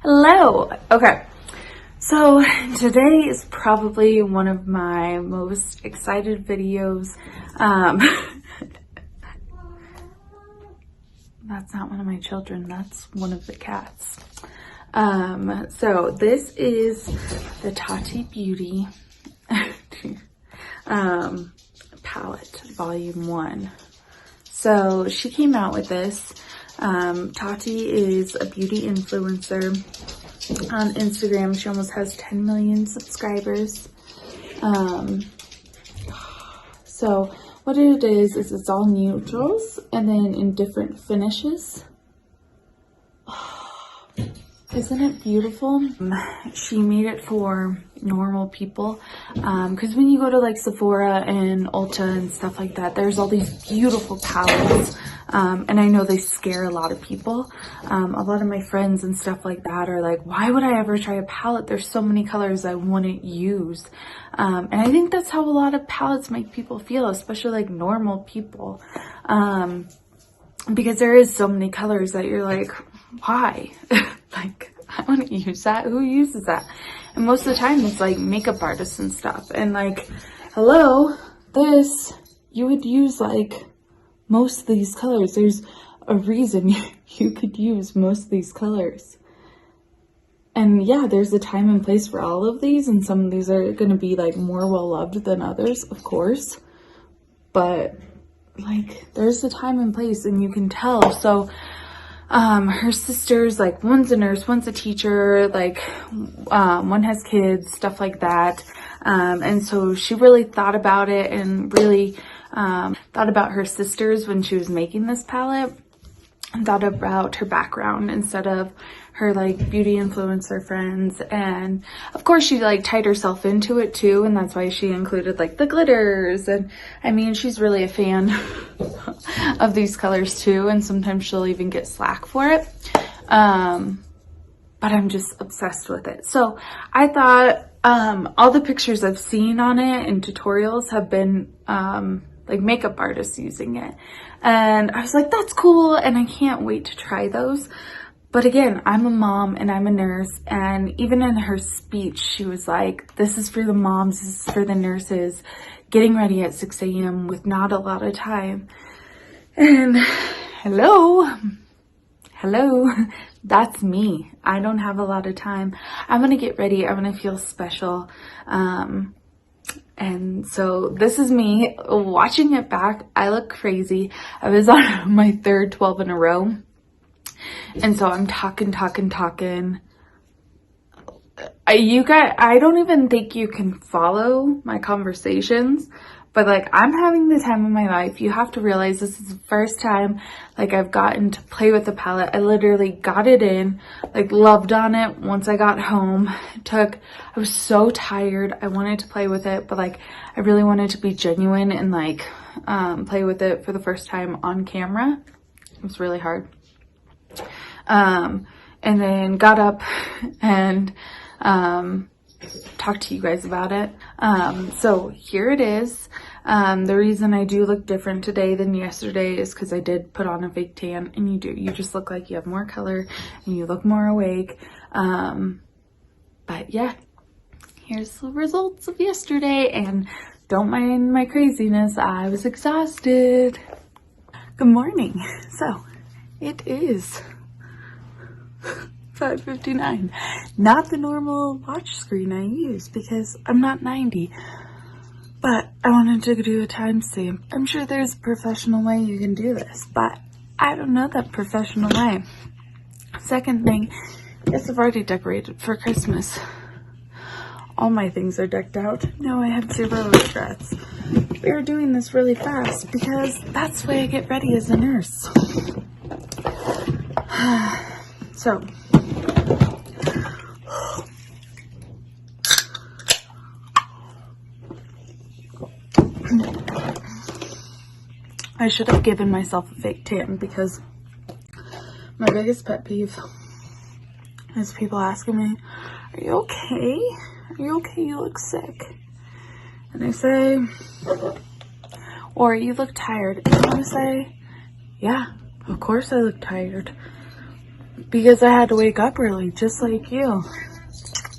Hello. Okay. So today is probably one of my most excited videos. That's not one of my children. That's one of the cats. So this is the Tati Beauty palette, volume 1. So she came out with this. Tati is a beauty influencer on Instagram. She almost has 10 million subscribers. So what it is it's all neutrals and then in different finishes. Isn't it beautiful? She made it for normal people because when you go to like Sephora and Ulta and stuff like that, there's all these beautiful palettes and I know they scare a lot of people. A lot of my friends and stuff like that are like, why would I ever try a palette? There's so many colors I wouldn't use. And I think that's how a lot of palettes make people feel, especially like normal people, because there is so many colors that you're like, why? Like, I wouldn't use that. Who uses that? And most of the time it's like makeup artists and stuff. And like, hello, this, you would use like most of these colors. There's a reason you could use most of these colors. And yeah, there's a time and place for all of these. And some of these are going to be like more well loved than others, of course. But like, there's a time and place and you can tell. So her sisters, like one's a nurse, one's a teacher, like one has kids, stuff like that. And so she really thought about it and really thought about her sisters when she was making this palette, and thought about her background instead of her like beauty influencer friends. And of course she like tied herself into it too, and that's why she included like the glitters. And I mean, she's really a fan of these colors too, and sometimes she'll even get slack for it. But I'm just obsessed with it. So I thought all the pictures I've seen on it and tutorials have been like makeup artists using it, and I was like, that's cool, and I can't wait to try those. But again, I'm a mom and I'm a nurse, and even in her speech, she was like, this is for the moms, this is for the nurses, getting ready at 6 a.m. with not a lot of time. And hello, that's me. I don't have a lot of time. I'm going to get ready. I'm going to feel special. And so this is me watching it back. I look crazy. I was on my third 12 in a row. And so I'm talking. I don't even think you can follow my conversations, but like, I'm having the time of my life. You have to realize this is the first time like I've gotten to play with the palette. I literally got it in, like loved on it once I got home. I was so tired. I wanted to play with it, but like I really wanted to be genuine and like play with it for the first time on camera. It was really hard. And then got up and talk to you guys about it. So here it is. The reason I do look different today than yesterday is because I did put on a fake tan, and you just look like you have more color and you look more awake. But yeah, here's the results of yesterday, and don't mind my craziness. I was exhausted. Good morning. So it is 5:59. Not the normal watch screen I use because I'm not 90. But I wanted to do a timestamp. I'm sure there's a professional way you can do this, but I don't know that professional way. Second thing is I've already decorated for Christmas. All my things are decked out. No, I have zero regrets. We're doing this really fast because that's the way I get ready as a nurse. So, I should have given myself a fake tan because my biggest pet peeve is people asking me, are you okay? Are you okay? You look sick. And I say, or you look tired. And I want to say, yeah, of course I look tired. because I had to wake up early, just like you.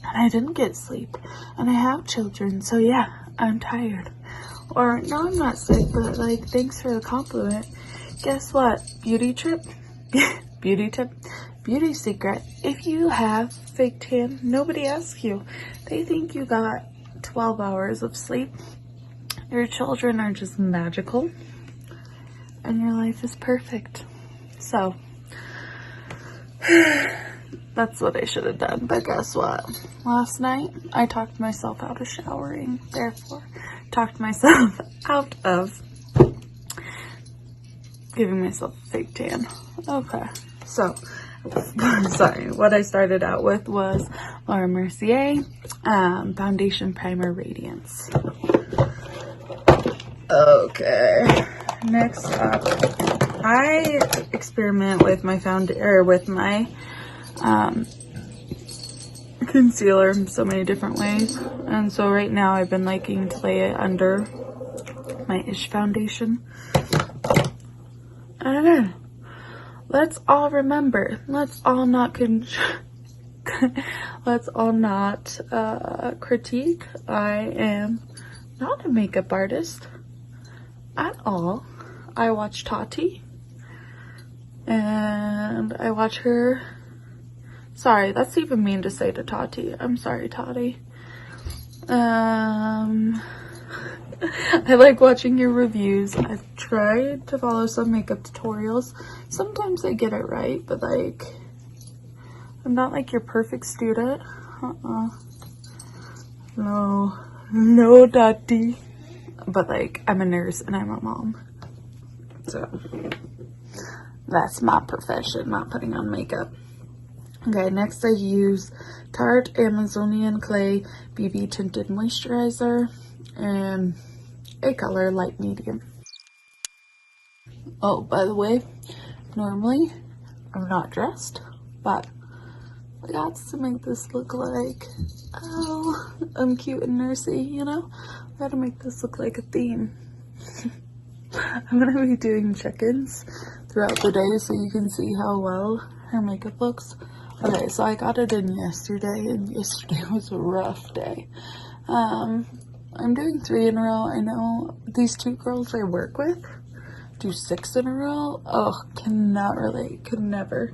And I didn't get sleep. And I have children, so yeah, I'm tired. Or, no, I'm not sick, but like, thanks for the compliment. Guess what? Beauty trip? Beauty tip? Beauty secret. If you have fake tan, nobody asks you. They think you got 12 hours of sleep. Your children are just magical. And your life is perfect. So, that's what I should have done. But guess what? Last night, I talked myself out of showering. Therefore, talked myself out of giving myself a fake tan. Okay, so, sorry. What I started out with was Laura Mercier Foundation Primer Radiance. Okay, next up, I experiment with my concealer in so many different ways, and so right now I've been liking to lay it under my Ish foundation. I don't know. Let's all remember. Let's all not critique. I am not a makeup artist at all. I watch Tati, and I watch her. Sorry, that's even mean to say to Tati. I'm sorry, Tati. I like watching your reviews. I've tried to follow some makeup tutorials. Sometimes I get it right, but like, I'm not like your perfect student. No, Tati. But like, I'm a nurse and I'm a mom. So, that's my profession, not putting on makeup. Okay, next I use Tarte Amazonian Clay BB Tinted Moisturizer and a color light medium. Oh, by the way, normally I'm not dressed, but I got to make this look like, oh, I'm cute and nursey, you know? I gotta make this look like a theme. I'm gonna be doing check-ins throughout the day so you can see how well her makeup looks. Okay, so I got it in yesterday, and yesterday was a rough day. I'm doing 3 in a row. I know these 2 girls I work with do 6 in a row. Oh, cannot relate, could never.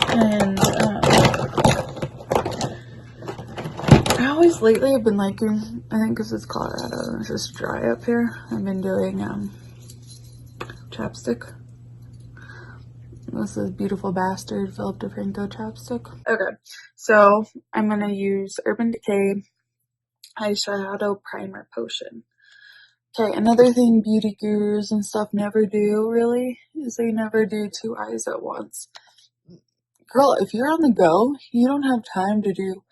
And I always lately have been liking, I think because it's Colorado and it's just dry up here, I've been doing chapstick. This is Beautiful Bastard Philip DeFranco chapstick. Okay, so I'm gonna use Urban Decay Eyeshadow Primer Potion. Okay, another thing beauty gurus and stuff never do, really, is they never do 2 eyes at once. Girl, if you're on the go, you don't have time to do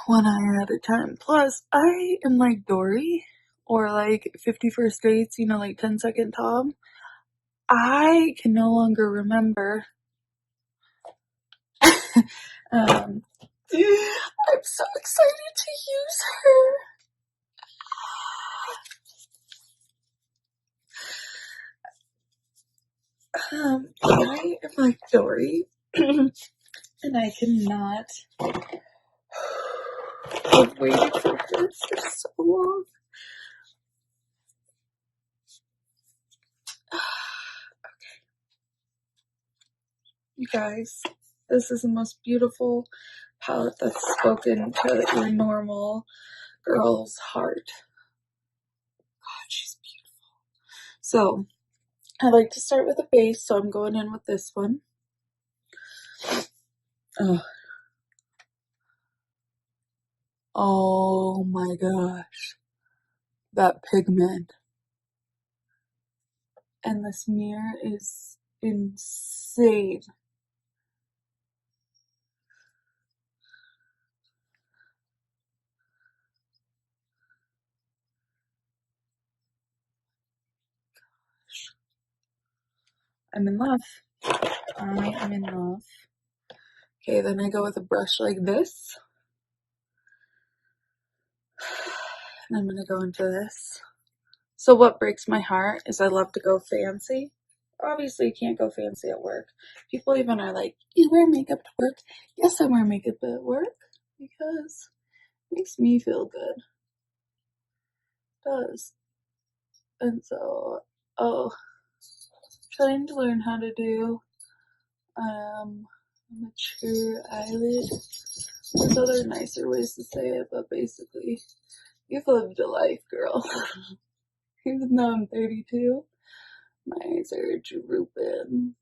1 eye at a time. Plus, I am like Dory, or like 50 First Dates, you know, like 10-second Tom. I can no longer remember. I'm so excited to use her. I am like Dory, and I cannot. I've waited for her for so long. Okay. You guys, this is the most beautiful palette that's spoken to your normal girl's heart. God, she's beautiful. So, I like to start with a base, so I'm going in with this one. Oh my gosh. That pigment. And this mirror is insane. I'm in love. I am in love. Okay, then I go with a brush like this. And I'm gonna go into this. So what breaks my heart is I love to go fancy. Obviously, you can't go fancy at work. People even are like, you wear makeup to work? Yes, I wear makeup at work because it makes me feel good. It does. And so, oh, trying to learn how to do mature eyelid. There's other nicer ways to say it, but basically, you've lived a life, girl. Even though I'm 32, my eyes are drooping.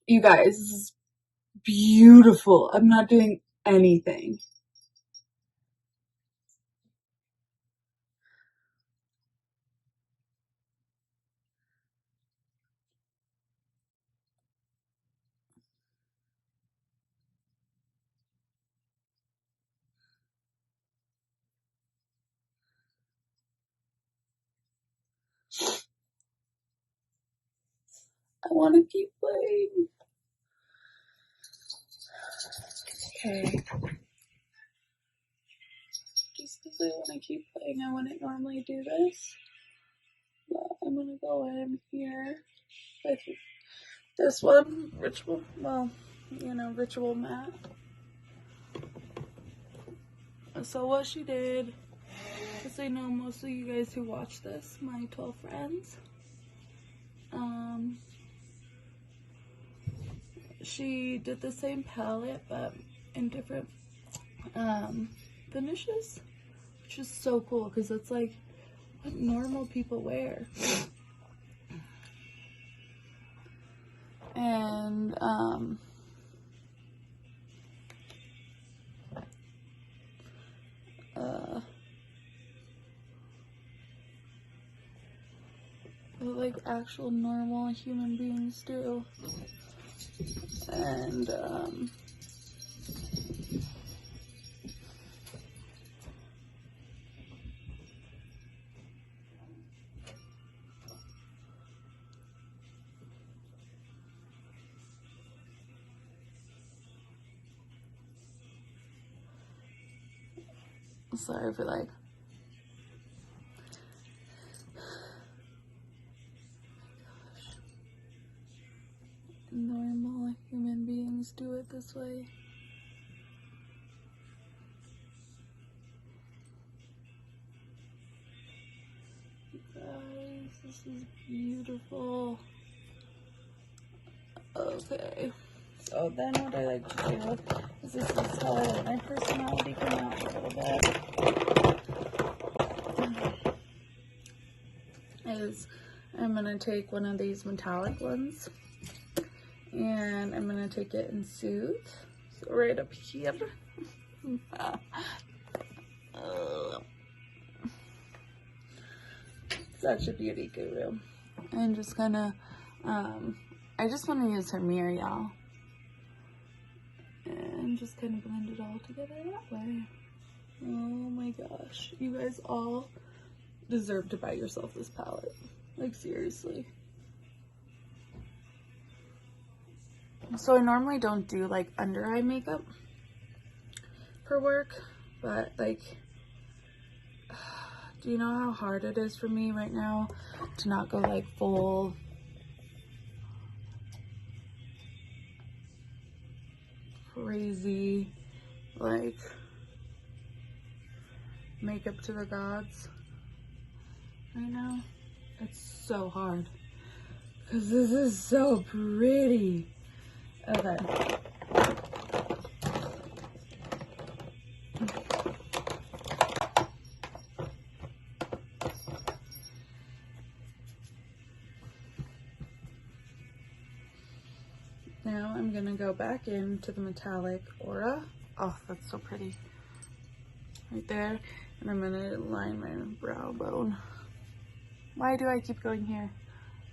You guys, this is beautiful. I'm not doing anything. I want to keep playing. Okay. Just because I want to keep playing, I wouldn't normally do this. But I'm going to go in here with this one, Ritual, well, Ritual Matte. So what she did, because I know most of you guys who watch this, my 12 friends, she did the same palette but in different finishes, which is so cool because it's like what normal people wear. And like actual normal human beings do. And sorry for like normal human beings do it this way. Guys, this is beautiful. Okay, so then what I like to do is this is how I let my personality come out a little bit. Is I'm gonna take one of these metallic ones and I'm gonna take it and Soothe. So right up here. Such a beauty guru. I'm just gonna, I just want to use her mirror, y'all. And just kind of blend it all together that way. Oh my gosh. You guys all deserve to buy yourself this palette. Like, seriously. So I normally don't do like under eye makeup for work, but like, do you know how hard it is for me right now to not go like full crazy like makeup to the gods right now? It's so hard because this is so pretty. Okay. Now I'm gonna go back into the metallic Aura. Oh, that's so pretty. Right there. And I'm gonna line my brow bone. Why do I keep going here?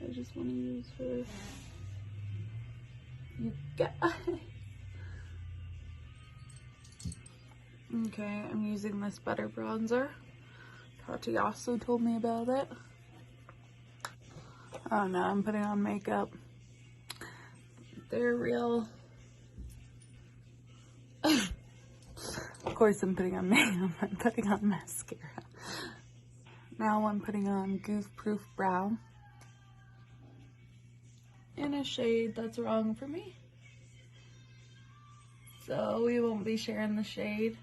I just want to use her. You got. Okay, I'm using this Butter Bronzer. Tati also told me about it. Oh no, I'm putting on makeup. They're real. Of course I'm putting on makeup. I'm putting on mascara. Now I'm putting on Goof Proof Brow. in a shade that's wrong for me. So we won't be sharing the shade.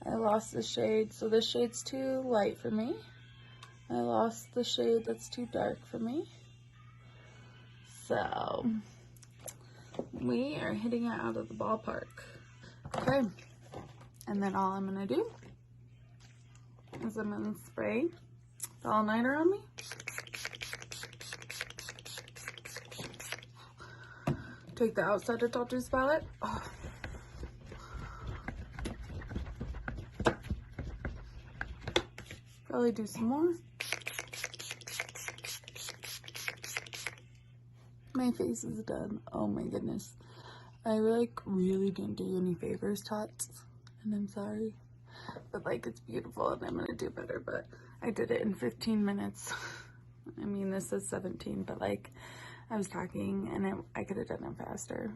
I lost the shade, so this shade's too light for me. I lost the shade that's too dark for me. So we are hitting it out of the ballpark. Okay, and then all I'm gonna do is I'm gonna spray the all-nighter on me. Take the outside of Tattoo's palette. Oh. Probably do some more. My face is done. Oh my goodness. I like really didn't do any favors, Tots, and I'm sorry. But like it's beautiful and I'm gonna do better, but I did it in 15 minutes. I mean, this is 17, but like I was talking and I could have done it faster.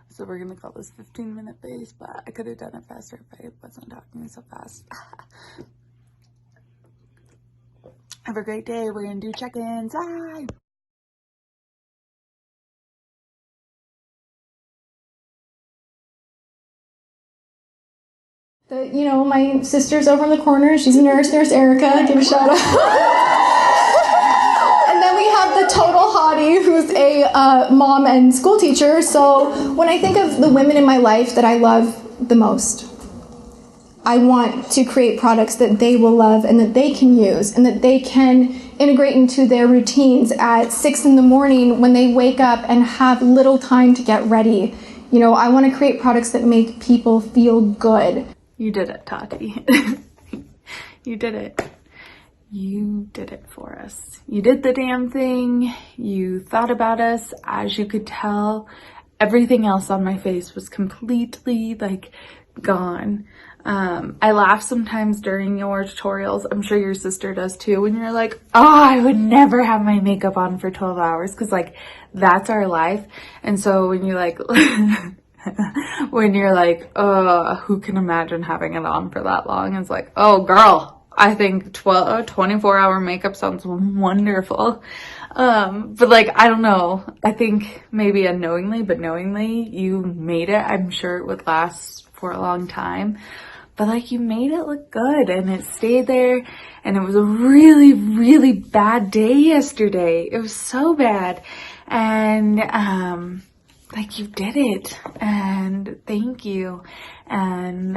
So we're gonna call this 15-minute base, but I could have done it faster if I wasn't talking so fast. Have a great day. We're gonna do check-ins. Bye. My sister's over in the corner. She's a nurse, Nurse Erica. Give a shout out. And then we have the total hottie, who's a mom and school teacher. So when I think of the women in my life that I love the most, I want to create products that they will love and that they can use and that they can integrate into their routines at 6 in the morning when they wake up and have little time to get ready. I want to create products that make people feel good. You did it, Tati. You did it. You did it for us. You did the damn thing. You thought about us. As you could tell, everything else on my face was completely like gone. I laugh sometimes during your tutorials. I'm sure your sister does too. When you're like, oh, I would never have my makeup on for 12 hours. Cause like, that's our life. And so when you're like, when you're like, who can imagine having it on for that long? It's like, oh girl, I think 24-hour makeup sounds wonderful. But like, I don't know. I think maybe unknowingly, but knowingly you made it. I'm sure it would last for a long time, but like you made it look good and it stayed there. And it was a really, really bad day yesterday. It was so bad. And, like you did it and thank you. And,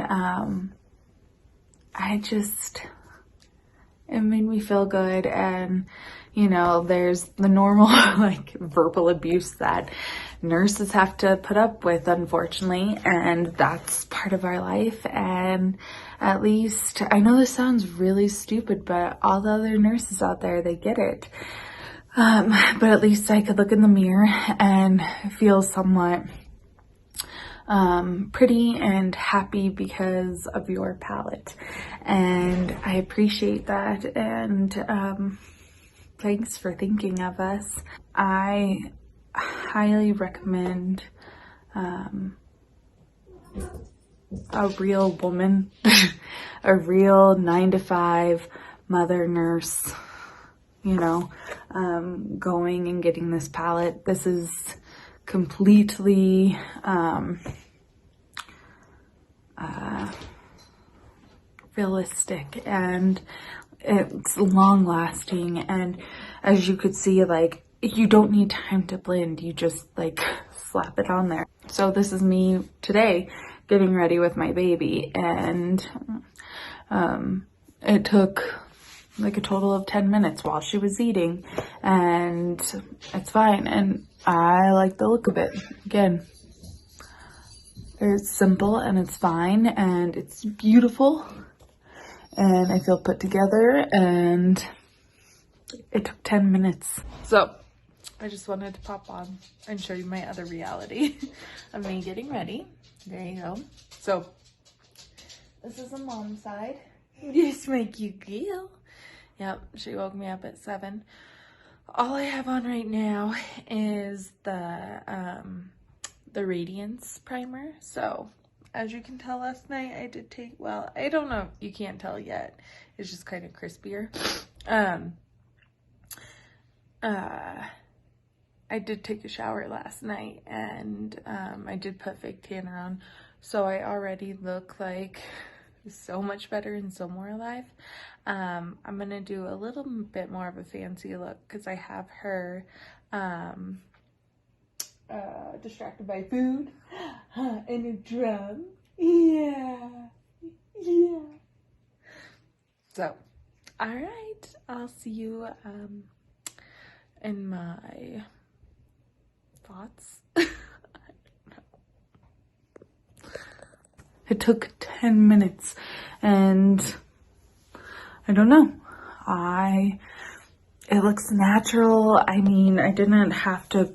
it made me feel good. And, there's the normal like verbal abuse that nurses have to put up with, unfortunately. And that's part of our life. And at least, I know this sounds really stupid, but all the other nurses out there, they get it. But at least I could look in the mirror and feel somewhat pretty and happy because of your palette. And I appreciate that. And thanks for thinking of us. I highly recommend a real woman, a real 9-to-5 mother nurse, going and getting this palette. This is completely realistic and it's long lasting. And as you could see, like, you don't need time to blend. You just like slap it on there. So this is me today getting ready with my baby. And it took like a total of 10 minutes while she was eating, and it's fine. And I like the look of it. Again, it's simple and it's fine and it's beautiful and I feel put together, and it took 10 minutes. So I just wanted to pop on and show you my other reality of me getting ready. There you go. So this is the mom side. Just my cute girl. Yep, she woke me up at 7. All I have on right now is the Radiance primer. So as you can tell, last night I did take, well, I don't know, you can't tell yet. It's just kind of crispier. I did take a shower last night, and I did put fake tanner on, so I already look like so much better and so more alive. I'm gonna do a little bit more of a fancy look because I have her distracted by food and a drum. Yeah. So, all right, I'll see you in my thoughts. It took 10 minutes, and I don't know. It looks natural. I mean, I didn't have to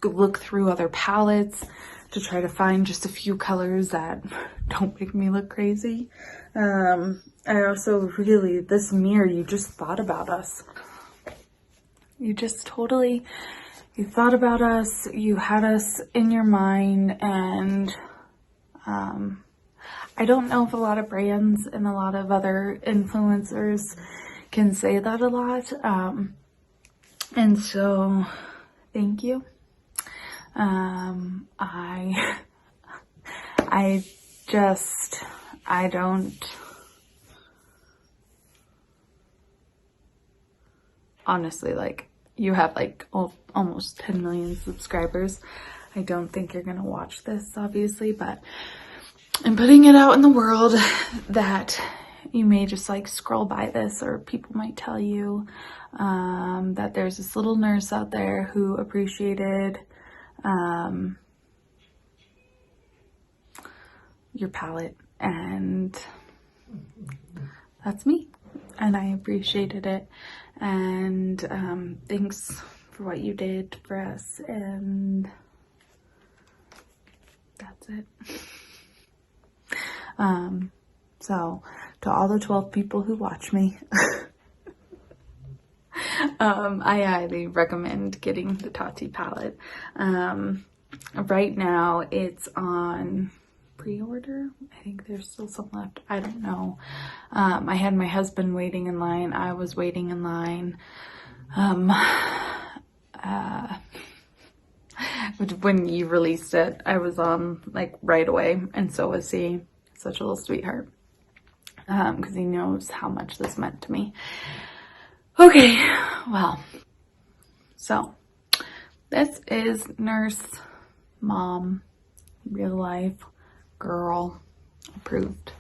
look through other palettes to try to find just a few colors that don't make me look crazy. I also really, this mirror, you just thought about us. You just totally, you thought about us, you had us in your mind, and I don't know if a lot of brands and a lot of other influencers can say that a lot. And so, thank you. I don't, honestly, like, you have like almost 10 million subscribers. I don't think you're gonna watch this, obviously, but I'm putting it out in the world that you may just like scroll by this, or people might tell you that there's this little nurse out there who appreciated your palette, and that's me, and I appreciated it, and thanks for what you did for us, and that's it. So to all the 12 people who watch me, I highly recommend getting the Tati palette. Right now it's on pre-order. I think there's still some left. I don't know. I had my husband waiting in line. I was waiting in line. When you released it, I was on like right away, and so was he. Such a little sweetheart, because he knows how much this meant to me. Okay, well, so this is Nurse Mom, real life girl approved.